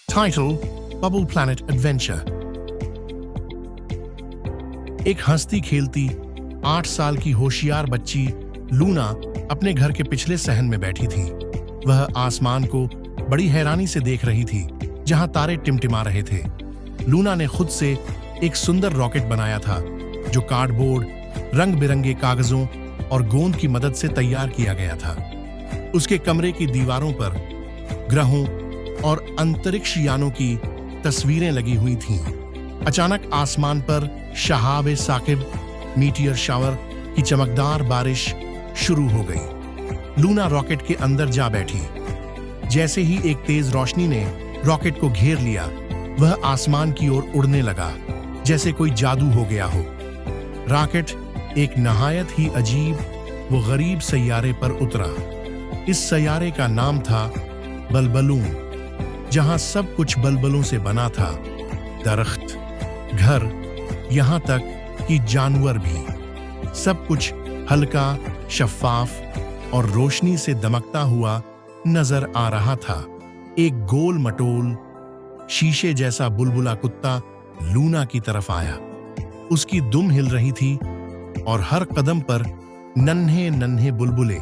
Title: Bubble Planet Adventure। एक हंसती खेलती 8 साल की होशियार बच्ची लूना अपने घर के पिछले सहन में बैठी थी। वह आसमान को बड़ी हैरानी से देख रही थी, जहां तारे टिमटिमा रहे थे। लूना ने खुद से एक सुंदर रॉकेट बनाया था, जो कार्डबोर्ड, रंग बिरंगे कागजों और गोंद की मदद से तैयार किया गया था। उसके कमरे की दीवारों पर ग्रहों और अंतरिक्ष यानों की तस्वीरें लगी हुई थीं। अचानक आसमान पर शहाब साकिब मीटियर शावर की चमकदार बारिश शुरू हो गई। लूना रॉकेट के अंदर जा बैठी। जैसे ही एक तेज रोशनी ने रॉकेट को घेर लिया, वह आसमान की ओर उड़ने लगा, जैसे कोई जादू हो गया हो। रॉकेट एक नहायत ही अजीब व गरीब सैयारे पर उतरा। इस सैयारे का नाम था बलबलून, जहां सब कुछ बलबलों से बना था। दरख्त, घर, यहां तक कि जानवर भी। सब कुछ हल्का, शफ्फाफ और रोशनी से दमकता हुआ नजर आ रहा था। एक गोल मटोल शीशे जैसा बुलबुला कुत्ता लूना की तरफ आया। उसकी दुम हिल रही थी और हर कदम पर नन्हे नन्हे बुलबुले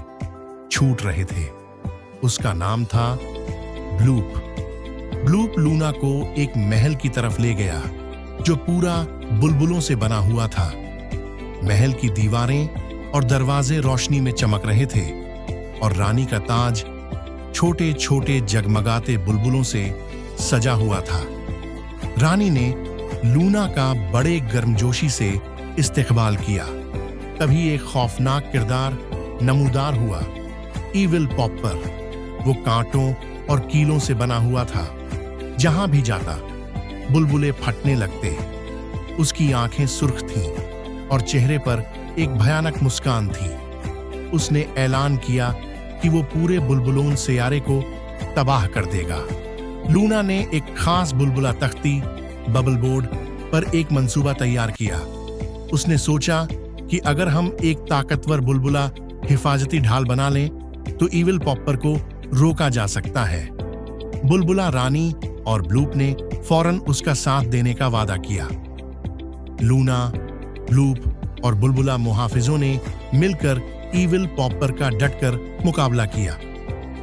छूट रहे थे। उसका नाम था ब्लूप। ब्लूप लूना को एक महल की तरफ ले गया, जो पूरा बुलबुलों से बना हुआ था। महल की दीवारें और दरवाजे रोशनी में चमक रहे थे और रानी का ताज छोटे छोटे जगमगाते बुलबुलों से सजा हुआ था। रानी ने लूना का बड़े गर्मजोशी से इस्तकबाल किया। तभी एक खौफनाक किरदार नमूदार हुआ, ईविल पॉपर। वो कांटों और कीलों से बना हुआ था। जहां भी जाता, बुलबुले फटने लगते। उसकी आंखें सुर्ख थीं और चेहरे पर एक भयानक मुस्कान थी। उसने ऐलान किया कि वो पूरे बुलबुलों सैयारे को तबाह कर देगा। लूना ने एक खास बुलबुला तख्ती, बबल बोर्ड पर एक मंसूबा तैयार किया। उसने सोचा कि अगर हम एक ताकतवर बुलबुला हिफाजती ढाल बना लें, तो ईविल पॉपर को रोका जा सकता है। बुलबुला रानी और ब्लूप ने फौरन उसका साथ देने का वादा किया। लूना, ब्लूप और बुलबुला मुहाफिजों ने मिलकर ईविल पॉपर का डटकर मुकाबला किया।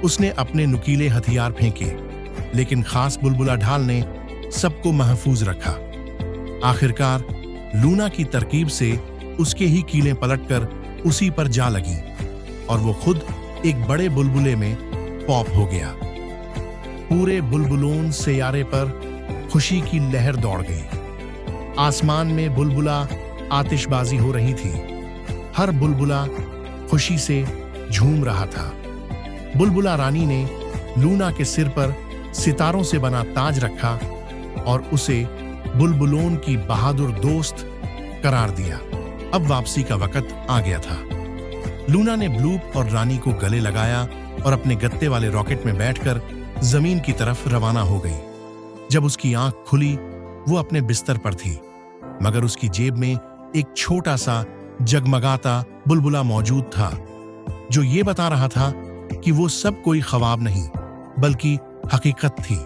उसने अपने नुकीले हथियार फेंके, लेकिन खास बुलबुला ढाल ने सबको महफूज रखा। आखिरकार लूना की तरकीब से उसके ही कीलें पलटकर उसी पर जा लगीं और वो खुद एक बड़े बुलबुले में पॉप हो गया। पूरे बुलबुलों सैयारे पर खुशी की लहर दौड़ गई। आसमान में बुलबुला आतिशबाजी हो रही थी। हर बुलबुला खुशी से झूम रहा था। बुलबुला रानी ने लूना के सिर पर सितारों से बना ताज रखा और उसे बुलबुलों की बहादुर दोस्त करार दिया। अब वापसी का वक्त आ गया था। लूना ने ब्लूप और रानी को गले लगाया और अपने गत्ते वाले रॉकेट में बैठकर जमीन की तरफ रवाना हो गई। जब उसकी आंख खुली, वो अपने बिस्तर पर थी, मगर उसकी जेब में एक छोटा सा जगमगाता बुलबुला मौजूद था, जो ये बता रहा था कि वो सब कोई ख्वाब नहीं, बल्कि हकीकत थी।